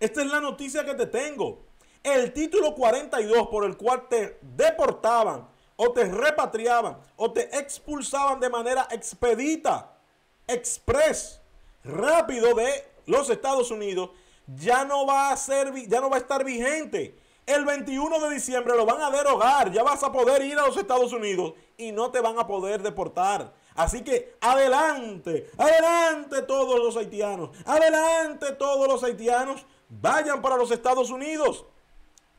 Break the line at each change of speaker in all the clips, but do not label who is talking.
Esta es la noticia que te tengo. El título 42 por el cual te deportaban o te repatriaban o te expulsaban de manera expedita, express, rápido de los Estados Unidos, ya no va a estar vigente. El 21 de diciembre lo van a derogar, ya vas a poder ir a los Estados Unidos y no te van a poder deportar. Así que adelante, adelante todos los haitianos, adelante todos los haitianos, vayan para los Estados Unidos.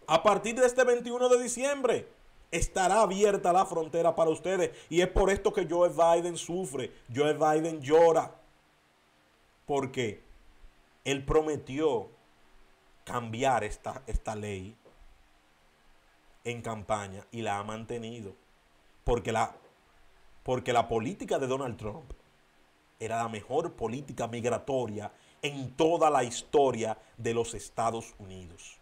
A partir de este 21 de diciembre estará abierta la frontera para ustedes. Y es por esto que Joe Biden sufre, Joe Biden llora. Porque él prometió cambiar esta ley en campaña y la ha mantenido. Porque la política de Donald Trump era la mejor política migratoria en toda la historia de los Estados Unidos.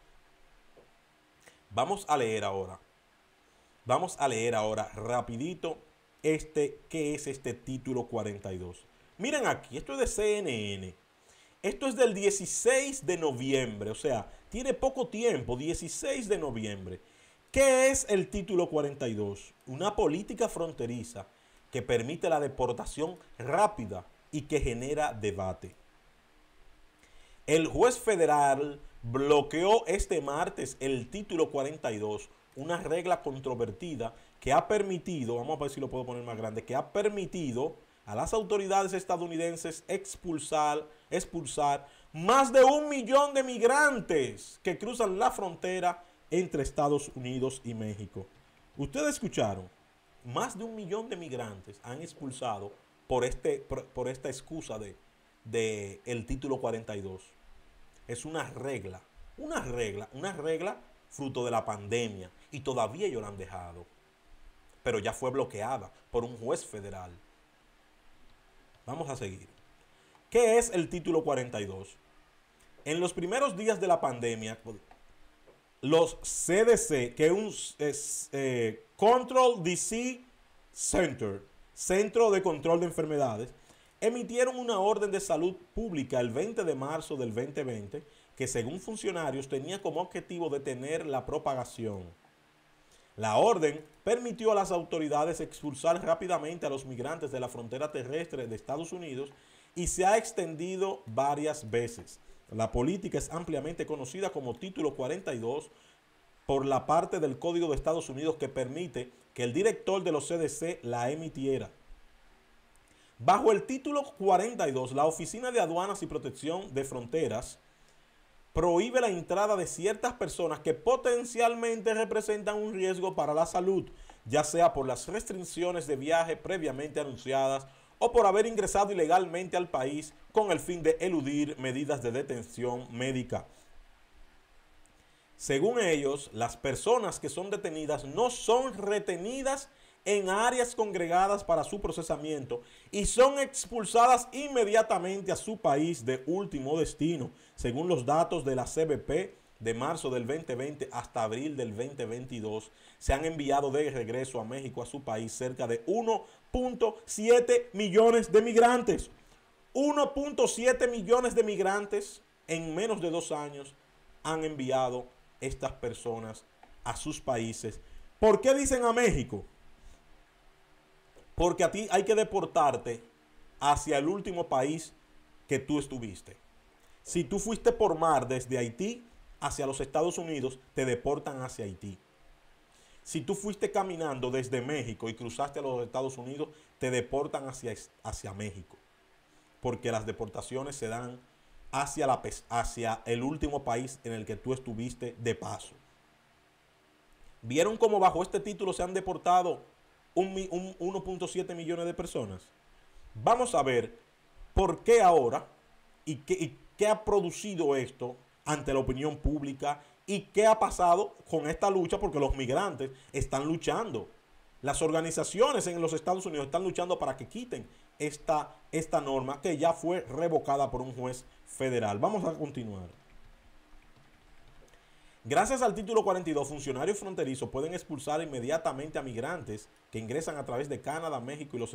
Vamos a leer ahora rapidito qué es este título 42. Miren aquí, esto es de CNN. Esto es del 16 de noviembre, o sea, tiene poco tiempo, 16 de noviembre. ¿Qué es el título 42? Una política fronteriza que permite la deportación rápida y que genera debate. El juez federal bloqueó este martes el título 42, una regla controvertida que ha permitido, vamos a ver si lo puedo poner más grande, que ha permitido a las autoridades estadounidenses expulsar más de 1 millón de migrantes que cruzan la frontera entre Estados Unidos y México. Ustedes escucharon, más de 1 millón de migrantes han expulsado por esta excusa de el título 42. Es una regla fruto de la pandemia y todavía ellos la han dejado. Pero ya fue bloqueada por un juez federal. Vamos a seguir. ¿Qué es el título 42? En los primeros días de la pandemia, los CDC, que es Control Disease Center, Centro de Control de Enfermedades, emitieron una orden de salud pública el 20 de marzo del 2020 que, según funcionarios, tenía como objetivo detener la propagación. La orden permitió a las autoridades expulsar rápidamente a los migrantes de la frontera terrestre de Estados Unidos y se ha extendido varias veces. La política es ampliamente conocida como Título 42 por la parte del Código de Estados Unidos que permite que el director de los CDC la emitiera. Bajo el título 42, la Oficina de Aduanas y Protección de Fronteras prohíbe la entrada de ciertas personas que potencialmente representan un riesgo para la salud, ya sea por las restricciones de viaje previamente anunciadas o por haber ingresado ilegalmente al país con el fin de eludir medidas de detención médica. Según ellos, las personas que son detenidas no son retenidas en áreas congregadas para su procesamiento y son expulsadas inmediatamente a su país de último destino, según los datos de la CBP. De marzo del 2020 hasta abril del 2022, se han enviado de regreso a México, a su país, cerca de 1.7 millones de migrantes. 1.7 millones de migrantes en menos de 2 años han enviado estas personas a sus países. ¿Por qué dicen a México? Porque a ti hay que deportarte hacia el último país que tú estuviste. Si tú fuiste por mar desde Haití hacia los Estados Unidos, te deportan hacia Haití. Si tú fuiste caminando desde México y cruzaste a los Estados Unidos, te deportan hacia México. Porque las deportaciones se dan hacia el último país en el que tú estuviste de paso. ¿Vieron cómo bajo este título se han deportado 1.7 millones de personas? Vamos a ver por qué ahora y qué ha producido esto ante la opinión pública y qué ha pasado con esta lucha, porque los migrantes están luchando. Las organizaciones en los Estados Unidos están luchando para que quiten esta norma que ya fue revocada por un juez federal. Vamos a continuar. Gracias al título 42, funcionarios fronterizos pueden expulsar inmediatamente a migrantes que ingresan a través de Canadá, México y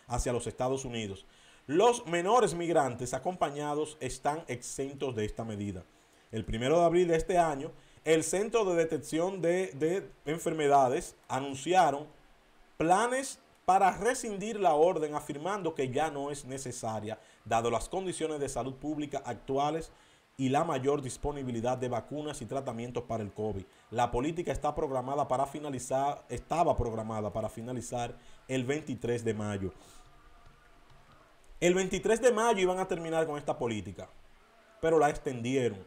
hacia los Estados Unidos. Los menores migrantes acompañados están exentos de esta medida. el 1 de abril de este año, el Centro de Detección de Enfermedades anunciaron planes para rescindir la orden, afirmando que ya no es necesaria, dado las condiciones de salud pública actuales y la mayor disponibilidad de vacunas y tratamientos para el COVID. La política estaba programada para finalizar el 23 de mayo. El 23 de mayo iban a terminar con esta política, pero la extendieron.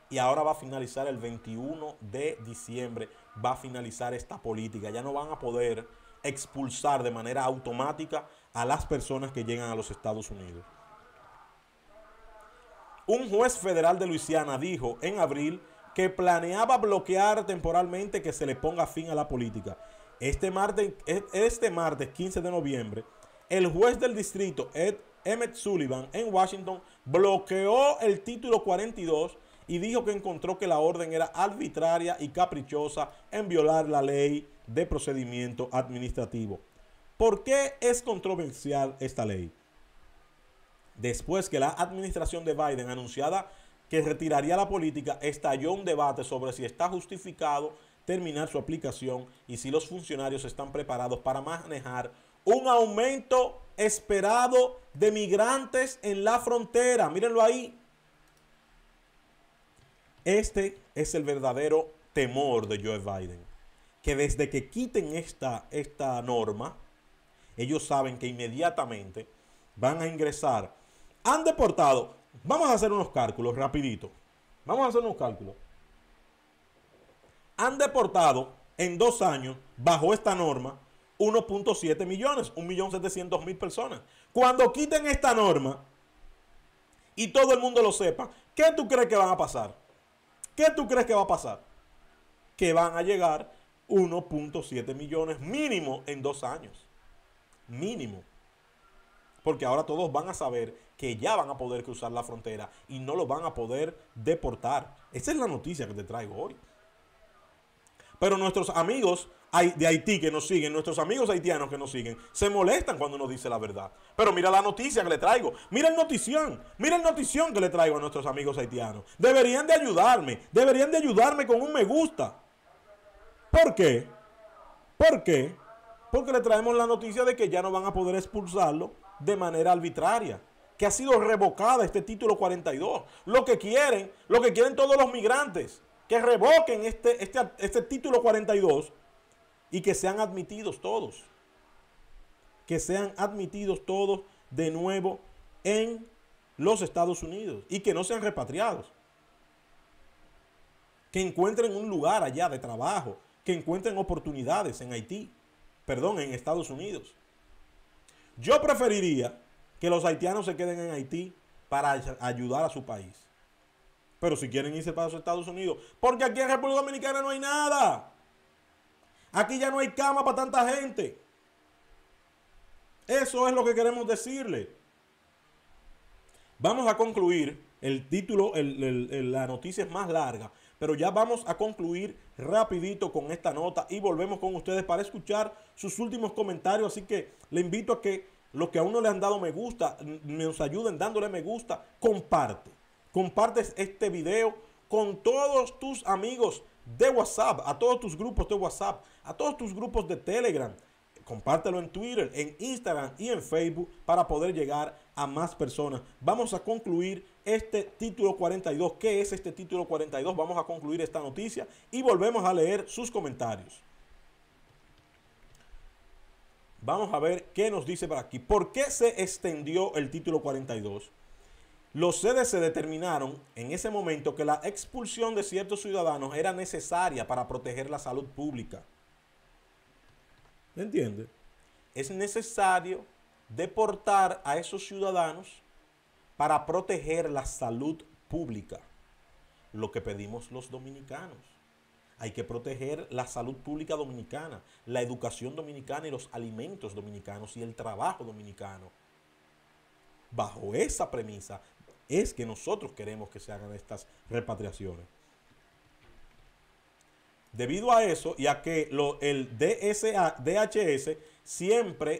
Y ahora va a finalizar el 21 de diciembre, va a finalizar esta política. Ya no van a poder expulsar de manera automática a las personas que llegan a los Estados Unidos. Un juez federal de Luisiana dijo en abril que planeaba bloquear temporalmente que se le ponga fin a la política. Este martes 15 de noviembre, el juez del distrito Emmett Sullivan en Washington bloqueó el título 42 y dijo que encontró que la orden era arbitraria y caprichosa en violar la ley de procedimiento administrativo. ¿Por qué es controversial esta ley? Después que la administración de Biden anunciara que retiraría la política, estalló un debate sobre si está justificado terminar su aplicación y si los funcionarios están preparados para manejar un aumento esperado de migrantes en la frontera. Mírenlo ahí. Este es el verdadero temor de Joe Biden, que desde que quiten esta norma, ellos saben que inmediatamente van a ingresar. Han deportado, vamos a hacer unos cálculos rapidito, vamos a hacer unos cálculos. Han deportado en 2 años, bajo esta norma, 1.7 millones, 1.700.000 personas. Cuando quiten esta norma y todo el mundo lo sepa, ¿qué tú crees que van a pasar? ¿Qué tú crees que va a pasar? Que van a llegar 1.7 millones mínimo en 2 años. Mínimo. Porque ahora todos van a saber que ya van a poder cruzar la frontera y no lo van a poder deportar. Esa es la noticia que te traigo hoy. Pero nuestros amigos de Haití que nos siguen, nuestros amigos haitianos que nos siguen, se molestan cuando uno dice la verdad. Pero mira la noticia que le traigo. Mira el notición que le traigo a nuestros amigos haitianos. Deberían de ayudarme con un me gusta. ¿Por qué? ¿Por qué? Porque le traemos la noticia de que ya no van a poder expulsarlo de manera arbitraria, que ha sido revocada este título 42. Lo que quieren todos los migrantes, que revoquen este título 42 y que sean admitidos todos. Que sean admitidos todos de nuevo en los Estados Unidos y que no sean repatriados. Que encuentren un lugar allá de trabajo, que encuentren oportunidades en en Estados Unidos. Yo preferiría que los haitianos se queden en Haití para ayudar a su país. Pero si quieren irse para los Estados Unidos, porque aquí en República Dominicana no hay nada. Aquí ya no hay cama para tanta gente. Eso es lo que queremos decirle. Vamos a concluir el título, la noticia es más larga, pero ya vamos a concluir rapidito con esta nota y volvemos con ustedes para escuchar sus últimos comentarios. Así que le invito a que los que aún no le han dado me gusta, nos ayuden dándole me gusta. Compartes este video con todos tus amigos de WhatsApp, a todos tus grupos de WhatsApp, a todos tus grupos de Telegram. Compártelo en Twitter, en Instagram y en Facebook para poder llegar a más personas. Vamos a concluir este título 42. ¿Qué es este título 42? Vamos a concluir esta noticia y volvemos a leer sus comentarios. Vamos a ver qué nos dice por aquí. ¿Por qué se extendió el título 42? Los CDC determinaron en ese momento que la expulsión de ciertos ciudadanos era necesaria para proteger la salud pública. ¿Me entiende? Es necesario deportar a esos ciudadanos para proteger la salud pública. Lo que pedimos los dominicanos. Hay que proteger la salud pública dominicana, la educación dominicana y los alimentos dominicanos y el trabajo dominicano. Bajo esa premisa es que nosotros queremos que se hagan estas repatriaciones. Debido a eso y a que el DHS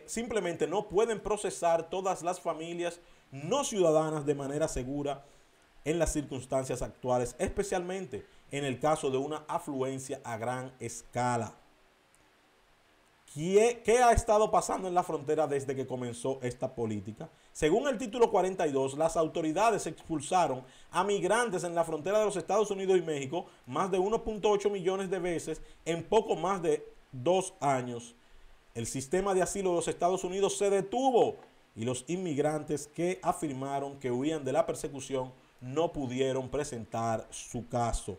simplemente no pueden procesar todas las familias no ciudadanas de manera segura en las circunstancias actuales, especialmente en el caso de una afluencia a gran escala. ¿Qué ha estado pasando en la frontera desde que comenzó esta política? Según el título 42, las autoridades expulsaron a migrantes en la frontera de los Estados Unidos y México más de 1.8 millones de veces en poco más de 2 años. El sistema de asilo de los Estados Unidos se detuvo y los inmigrantes que afirmaron que huían de la persecución no pudieron presentar su caso.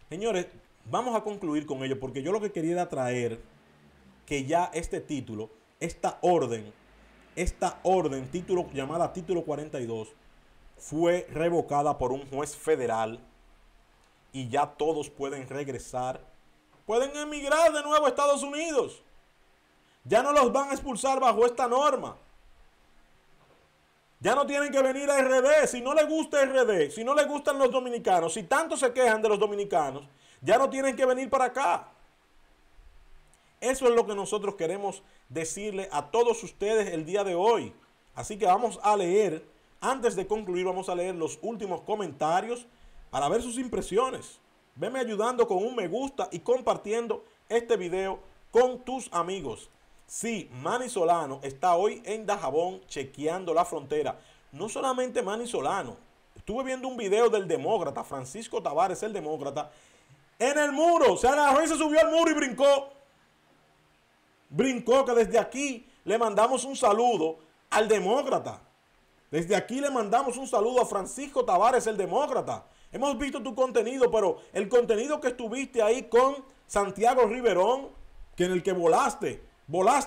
Señores, vamos a concluir con ello porque yo lo que quería era traer que ya este título, esta orden, llamada título 42, fue revocada por un juez federal y ya todos pueden regresar, pueden emigrar de nuevo a Estados Unidos. Ya no los van a expulsar bajo esta norma. Ya no tienen que venir a RD. Si no les gusta RD, si no les gustan los dominicanos, si tanto se quejan de los dominicanos, ya no tienen que venir para acá. Eso es lo que nosotros queremos decirle a todos ustedes el día de hoy. Así que vamos a leer, antes de concluir, vamos a leer los últimos comentarios para ver sus impresiones. Veme ayudando con un me gusta y compartiendo este video con tus amigos. Sí, Manny Solano está hoy en Dajabón chequeando la frontera. No solamente Manny Solano. Estuve viendo un video del demócrata, Francisco Tavares, el demócrata, en el muro. Se agarró y se subió al muro y brincó. Brincó, que desde aquí le mandamos un saludo al demócrata. Desde aquí le mandamos un saludo a Francisco Tavares, el demócrata. Hemos visto tu contenido, pero el contenido que estuviste ahí con Santiago Riverón, que en el que volaste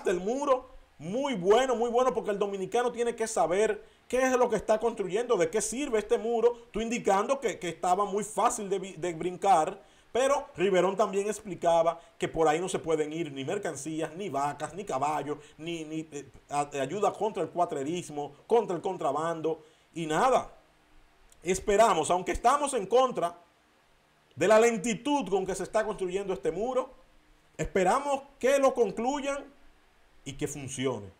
el muro, muy bueno, porque el dominicano tiene que saber qué es lo que está construyendo, de qué sirve este muro, tú indicando que estaba muy fácil de brincar, pero Riverón también explicaba que por ahí no se pueden ir ni mercancías, ni vacas, ni caballos, ni ayuda contra el cuatrerismo, contra el contrabando, y nada. Esperamos, aunque estamos en contra de la lentitud con que se está construyendo este muro, esperamos que lo concluyan y que funcione.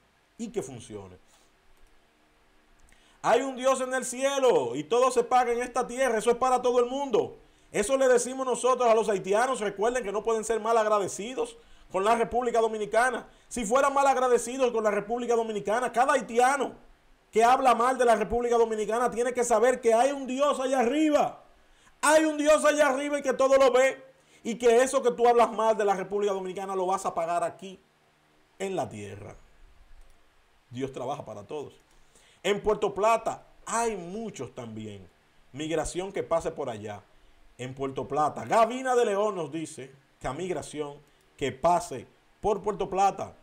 Hay un Dios en el cielo y todo se paga en esta tierra. Eso es para todo el mundo. Eso le decimos nosotros a los haitianos. Recuerden que no pueden ser mal agradecidos con la República Dominicana. Si fueran mal agradecidos con la República Dominicana, cada haitiano que habla mal de la República Dominicana tiene que saber que hay un Dios allá arriba. Hay un Dios allá arriba y que todo lo ve. Y que eso que tú hablas mal de la República Dominicana lo vas a pagar aquí en la tierra. Dios trabaja para todos. En Puerto Plata hay muchos también. Migración que pase por allá. En Puerto Plata. Gavina de León nos dice que a migración que pase por Puerto Plata.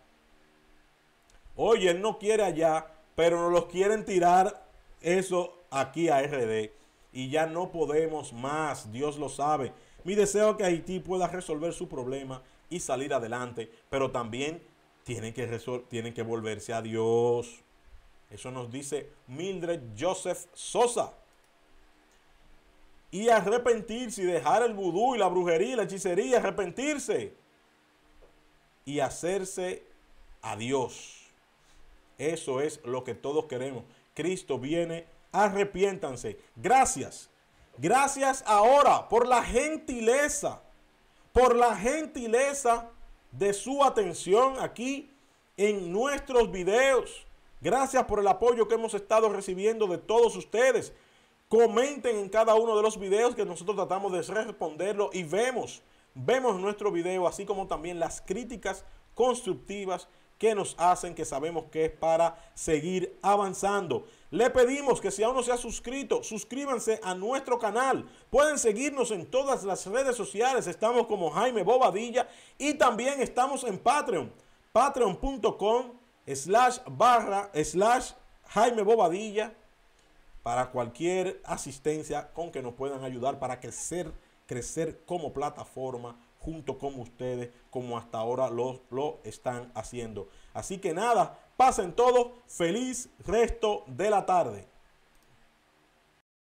Oye, él no quiere allá, pero nos los quieren tirar eso aquí a RD. Y ya no podemos más. Dios lo sabe. Mi deseo es que Haití pueda resolver su problema y salir adelante, pero también tienen que volverse a Dios. Eso nos dice Mildred Joseph Sosa. Y arrepentirse y dejar el vudú y la brujería y la hechicería, arrepentirse y hacerse a Dios. Eso es lo que todos queremos. Cristo viene, arrepiéntanse. Gracias. Gracias ahora por la gentileza de su atención aquí en nuestros videos. Gracias por el apoyo que hemos estado recibiendo de todos ustedes. Comenten en cada uno de los videos que nosotros tratamos de responderlo y vemos nuestro video, así como también las críticas constructivas que nos hacen, que sabemos que es para seguir avanzando. Le pedimos que si aún no se ha suscrito, suscríbanse a nuestro canal. Pueden seguirnos en todas las redes sociales. Estamos como Jaime Bobadilla y también estamos en Patreon. Patreon.com/Jaime Bobadilla para cualquier asistencia con que nos puedan ayudar para crecer como plataforma junto con ustedes, como hasta ahora lo están haciendo. Así que nada, pasen todos, feliz resto de la tarde.